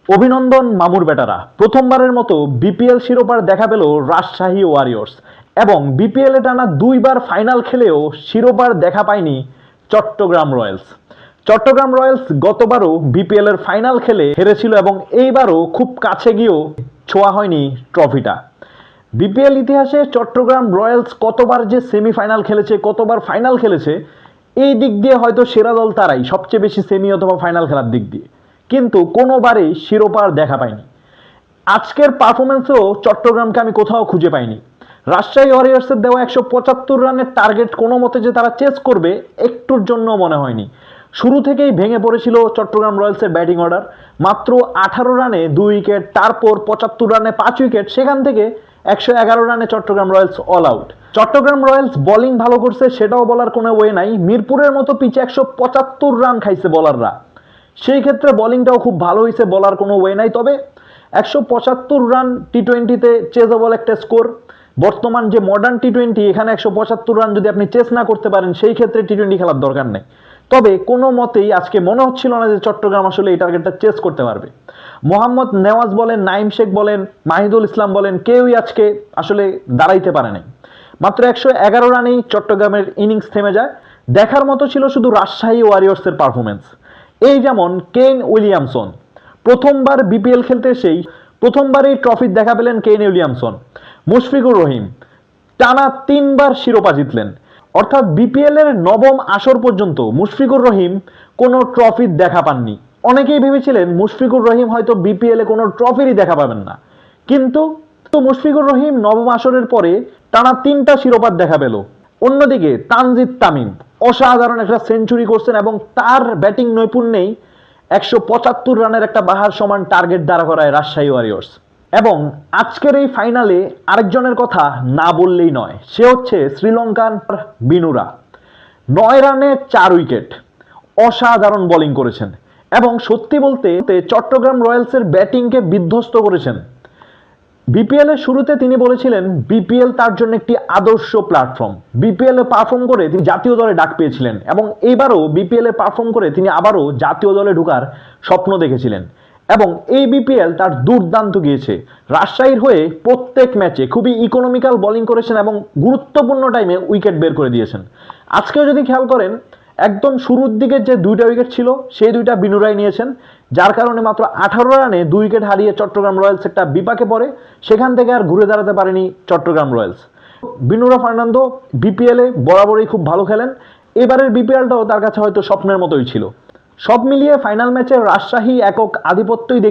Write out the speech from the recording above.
অভিনন্দন মামুর বেটারা, প্রথমবারের মতো বিপিএল শিরোপার দেখা পেল রাজশাহী ওয়ারিয়র্স এবং বিপিএল এ টানা দুইবার ফাইনাল খেলেও শিরোপার দেখা পায়নি চট্টগ্রাম রয়্যালস। চট্টগ্রাম রয়্যালস গতবারও বিপিএল এর ফাইনাল খেলে হেরেছিল এবং এইবারও খুব কাছে গিয়েও ছোঁয়া হয়নি ট্রফিটা। বিপিএল ইতিহাসে চট্টগ্রাম রয়্যালস কতবার যে সেমিফাইনাল খেলেছে, কতবার ফাইনাল খেলেছে, এই দিক দিয়ে হয়তো সেরা দল তারাই, সবচেয়ে বেশি সেমি অথবা ফাইনাল খেলার দিক দিয়ে, কিন্তু কোনোবারই শিরোপার দেখা পায়নি। আজকের পারফরমেন্সেও চট্টগ্রামকে আমি কোথাও খুঁজে পাইনি। রাজশাহী ওয়ারিয়র্সের দেওয়া 175 রানের টার্গেট কোনো মতে যে তারা চেস করবে একটুর জন্য মনে হয়নি। শুরু থেকেই ভেঙে পড়েছিল চট্টগ্রাম রয়্যালসের ব্যাটিং অর্ডার। মাত্র 18 রানে 2 উইকেট, তারপর 75 রানে 5 উইকেট, সেখান থেকে 111 রানে Chattogram Royals all out. Chattogram Royals bowling ভালো করছে সেটাও বলার কোনো ওয়ে নাই। মিরপুরের মতো পিচে 175 রান খাইছে বলাররা, সেই ক্ষেত্রে বোলিংটাও খুব ভালো হয়েছে, বলার কোনো ওয়ে নাই। তবে 175 রান টি-20তে চেজেবল একটা স্কোর। বর্তমান যে মডার্ন টি-20, এখানে 175 রান যদি আপনি চেস না করতে পারেন, সেই ক্ষেত্রে টি-20 খেলার দরকার নেই। তবে কোনো মতেই আজকে মনে হচ্ছিল না যে চট্টগ্রাম আসলে এই টার্গেটটা চেস করতে পারবে। মোহাম্মদ নেওয়াজ বলেন, নাইম শেখ বলেন, মাহিদুল ইসলাম বলেন, কেউই আজকে আসলে দাঁড়াইতে পারে নাই। মাত্র 111 রানেই চট্টগ্রামের ইনিংস থেমে যায়। দেখার মতো ছিল শুধু রাজশাহী ওয়ারিয়র্সের পারফরমেন্স। এই যেমন কেন উইলিয়ামসন প্রথমবার বিপিএল খেলতে এসেই প্রথমবারই ট্রফির দেখা পেলেন কেন উইলিয়ামসন। মুশফিকুর রহিম টানা 3বার শিরোপা জিতলেন, অর্থাৎ বিপিএল এর 9ম আসর পর্যন্ত মুশফিকুর রহিম কোনো ট্রফির দেখা পাননি। অনেকেই ভেবেছিলেন মুশফিকুর রহিম হয়তো বিপিএল এ কোনো ট্রফিরই দেখা পাবেন না, কিন্তু মুশফিকুর রহিম 9ম আসরের পরে টানা 3টা শিরোপার দেখা পেল। অন্যদিকে তানজিদ তামিম অসাধারণ একটা সেঞ্চুরি করছেন এবং তার ব্যাটিং নৈপুণ্যেই 175 রানের একটা বাহার সমান টার্গেট দাঁড়া করায় রাজশাহী ওয়ারিয়র্স। এবং আজকের এই ফাইনালে আরেকজনের কথা না বললেই নয়, সে হচ্ছে শ্রীলঙ্কান বিনুরা। 9 রানে 4 উইকেট, অসাধারণ বোলিং করেছেন এবং সত্যি বলতে চট্টগ্রাম রয়্যালসের ব্যাটিংকে বিধ্বস্ত করেছেন। বিপিএল এর শুরুতে তিনি বলেছিলেন বিপিএল তার জন্য একটি আদর্শ প্ল্যাটফর্ম। বিপিএল এ পারফর্ম করে তিনি জাতীয় দলে ডাক পেয়েছিলেন এবং এইবারও বিপিএল এ পারফর্ম করে তিনি আবারও জাতীয় দলে ঢোকার স্বপ্ন দেখেছিলেন এবং এই বিপিএল তার দুর্দান্ত গিয়েছে। রাজশাহীর হয়ে প্রত্যেক ম্যাচে খুবই ইকোনমিক্যাল বোলিং করেছেন এবং গুরুত্বপূর্ণ টাইমে উইকেট বের করে দিয়েছেন। আজকেও যদি খেয়াল করেন, একদম শুরুর দিকে যে 2টা উইকেট ছিল সেই 2টা বিনুরাই নিয়েছেন, যার কারণে মাত্র 18 রানে 2 উইকেট হারিয়ে চট্টগ্রাম রয়্যালস একটা বিপাকে পড়ে। সেখান থেকে আর ঘুরে দাঁড়াতে পারেনি চট্টগ্রাম রয়্যালস। বিনুরা ফার্নান্দো বিপিএল এ বরাবরই খুব ভালো খেলেন। এবারের বিপিএলটাও তার কাছে হয়তো স্বপ্নের মতোই ছিল। সব মিলিয়ে ফাইনাল ম্যাচে রাজশাহী একক আধিপত্যই